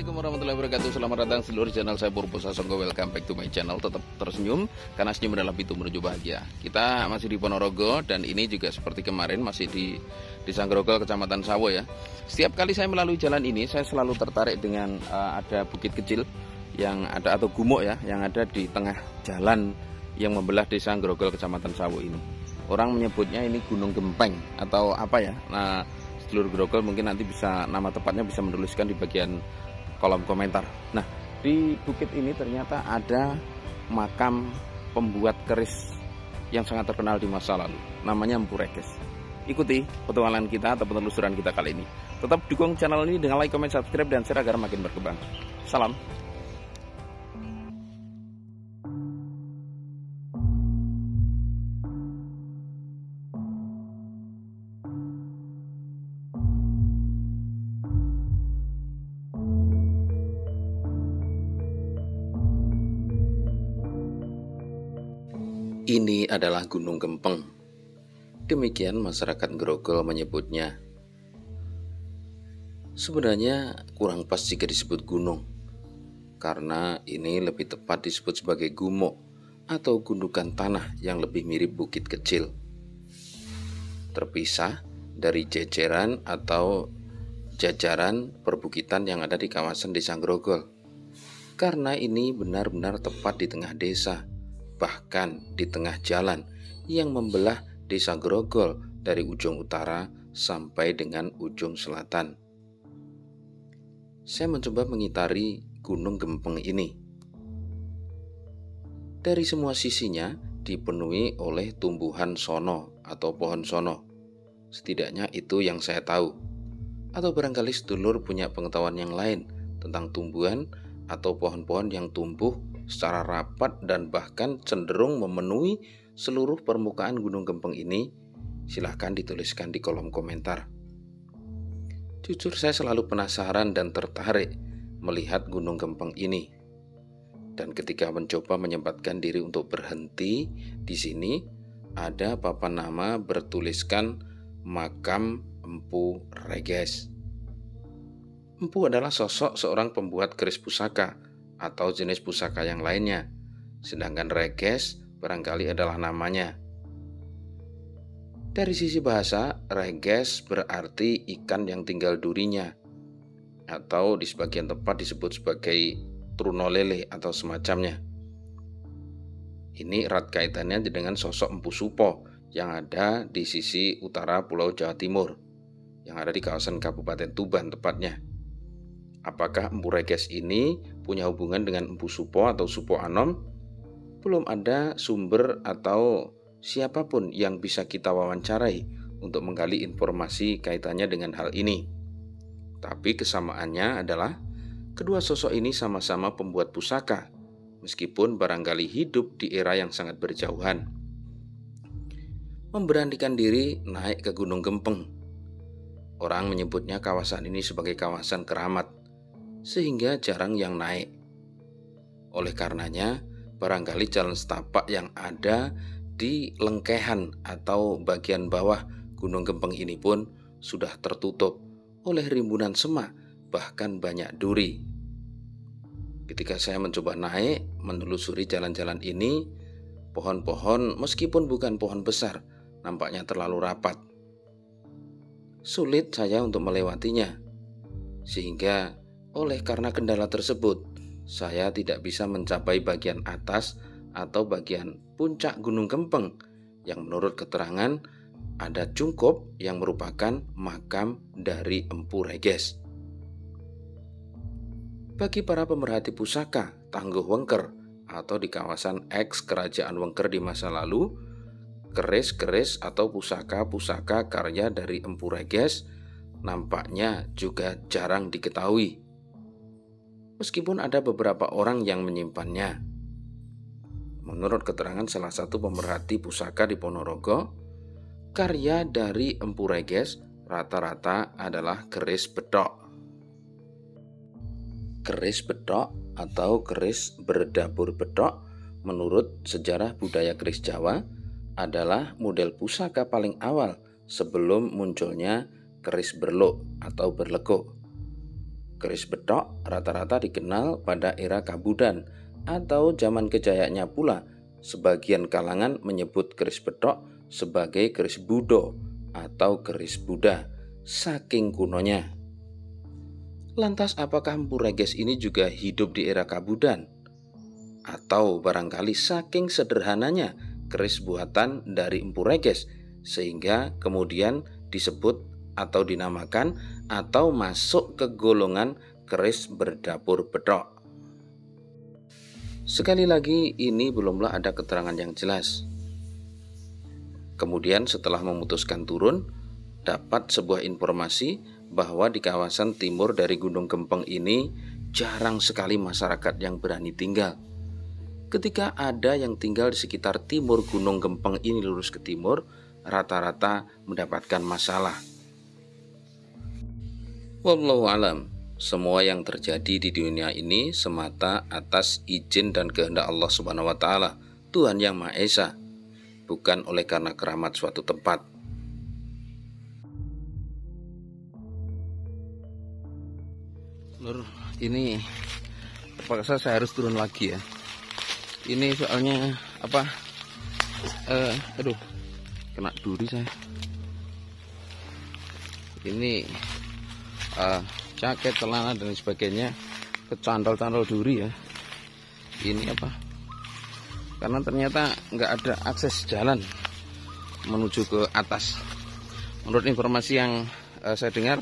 Assalamualaikum warahmatullahi wabarakatuh. Selamat datang seluruh channel saya Purbo Sasongko. Welcome back to my channel. Tetap tersenyum karena senyum adalah pintu menuju bahagia. Kita masih di Ponorogo dan ini juga seperti kemarin masih di Desa Grogol, Kecamatan Sawo ya. Setiap kali saya melalui jalan ini saya selalu tertarik dengan ada bukit kecil yang ada atau gumuk ya yang ada di tengah jalan yang membelah Desa Grogol, Kecamatan Sawo ini. Orang menyebutnya ini Gunung Gempeng atau apa ya. Nah, seluruh Grogol mungkin nanti bisa nama tepatnya bisa menuliskan di bagian kolom komentar. Nah, di bukit ini ternyata ada makam pembuat keris yang sangat terkenal di masa lalu. Namanya Empu Reges. Ikuti petualangan kita atau penelusuran kita kali ini. Tetap dukung channel ini dengan like, comment, subscribe, dan share agar makin berkembang. Salam. Ini adalah Gunung Gempeng. Demikian masyarakat Grogol menyebutnya. Sebenarnya kurang pas jika disebut gunung, karena ini lebih tepat disebut sebagai gumuk atau gundukan tanah yang lebih mirip bukit kecil, terpisah dari jejeran atau jajaran perbukitan yang ada di kawasan Desa Grogol. Karena ini benar-benar tepat di tengah desa, bahkan di tengah jalan yang membelah Desa Grogol dari ujung utara sampai dengan ujung selatan. Saya mencoba mengitari Gunung Gempeng ini. Dari semua sisinya dipenuhi oleh tumbuhan sono atau pohon sono. Setidaknya itu yang saya tahu. Atau barangkali sedulur punya pengetahuan yang lain tentang tumbuhan atau pohon-pohon yang tumbuh secara rapat dan bahkan cenderung memenuhi seluruh permukaan Gunung Gempeng ini, silahkan dituliskan di kolom komentar. Jujur saya selalu penasaran dan tertarik melihat Gunung Gempeng ini. Dan ketika mencoba menyempatkan diri untuk berhenti di sini, ada papan nama bertuliskan makam Empu Reges. Empu adalah sosok seorang pembuat keris pusaka atau jenis pusaka yang lainnya, sedangkan Reges barangkali adalah namanya. Dari sisi bahasa, Reges berarti ikan yang tinggal durinya, atau di sebagian tempat disebut sebagai trunolele atau semacamnya. Ini erat kaitannya dengan sosok Empu Supo yang ada di sisi utara Pulau Jawa Timur, yang ada di kawasan Kabupaten Tuban tepatnya. Apakah Empu Reges ini punya hubungan dengan Empu Supo atau Supo Anom? Belum ada sumber atau siapapun yang bisa kita wawancarai untuk menggali informasi kaitannya dengan hal ini. Tapi kesamaannya adalah kedua sosok ini sama-sama pembuat pusaka, meskipun barangkali hidup di era yang sangat berjauhan. Memberanikan diri naik ke Gunung Gempeng. Orang menyebutnya kawasan ini sebagai kawasan keramat, sehingga jarang yang naik. Oleh karenanya, barangkali jalan setapak yang ada di lengkehan atau bagian bawah Gunung Gempeng ini pun sudah tertutup oleh rimbunan semak, bahkan banyak duri. Ketika saya mencoba naik, menelusuri jalan-jalan ini, pohon-pohon meskipun bukan pohon besar, nampaknya terlalu rapat. Sulit saya untuk melewatinya, sehingga oleh karena kendala tersebut, saya tidak bisa mencapai bagian atas atau bagian puncak Gunung Gempeng yang menurut keterangan ada cungkup yang merupakan makam dari Empu Reges. Bagi para pemerhati pusaka Tangguh Wengker atau di kawasan eks Kerajaan Wengker di masa lalu, keris-keris atau pusaka-pusaka karya dari Empu Reges nampaknya juga jarang diketahui. Meskipun ada beberapa orang yang menyimpannya. Menurut keterangan salah satu pemerhati pusaka di Ponorogo, karya dari Empu Reges rata-rata adalah keris bedok. Keris bedok atau keris berdabur bedok menurut sejarah budaya keris Jawa adalah model pusaka paling awal sebelum munculnya keris berluk atau berlekuk. Keris Betok rata-rata dikenal pada era Kabudan atau zaman kejayaannya pula. Sebagian kalangan menyebut keris betok sebagai keris Budo atau keris Buddha, saking kunonya. Lantas apakah Empu Reges ini juga hidup di era Kabudan? Atau barangkali saking sederhananya keris buatan dari Empu Reges sehingga kemudian disebut atau dinamakan atau masuk ke golongan keris berdapur betok. Sekali lagi, ini belumlah ada keterangan yang jelas. Kemudian setelah memutuskan turun, dapat sebuah informasi bahwa di kawasan timur dari Gunung Gempeng ini jarang sekali masyarakat yang berani tinggal. Ketika ada yang tinggal di sekitar timur Gunung Gempeng ini lurus ke timur, rata-rata mendapatkan masalah. Wallahu alam. Semua yang terjadi di dunia ini semata atas izin dan kehendak Allah Subhanahu wa taala, Tuhan yang Maha Esa, bukan oleh karena keramat suatu tempat. Lur, ini terpaksa saya harus turun lagi ya. Ini soalnya apa? Kena duri saya. Ini jaket, celana dan sebagainya kecantol-cantol duri ya. Ini apa? Karena ternyata nggak ada akses jalan menuju ke atas. Menurut informasi yang saya dengar,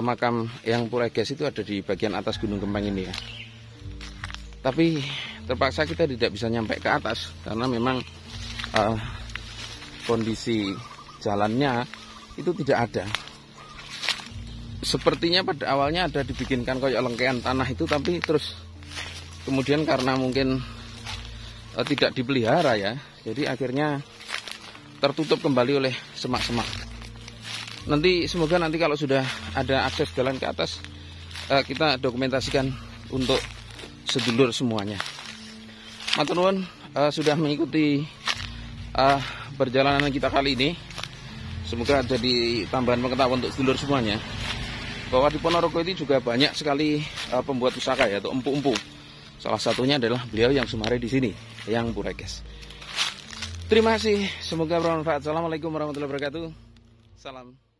makam yang Empu Reges itu ada di bagian atas Gunung Gempeng ini ya. Tapi terpaksa kita tidak bisa nyampe ke atas karena memang kondisi jalannya itu tidak ada. Sepertinya pada awalnya ada dibikinkan kayak lengkean tanah itu, tapi terus kemudian karena mungkin tidak dipelihara ya, jadi akhirnya tertutup kembali oleh semak-semak. Semoga nanti kalau sudah ada akses jalan ke atas, kita dokumentasikan untuk sedulur semuanya. Matur nuwun sudah mengikuti perjalanan kita kali ini. Semoga jadi tambahan pengetahuan untuk sedulur semuanya, bahwa di Ponorogo ini juga banyak sekali pembuat pusaka yaitu empu-empu. Salah satunya adalah beliau yang sumare di sini, yang Empu Reges. Terima kasih, semoga bermanfaat. Assalamualaikum warahmatullahi wabarakatuh. Salam.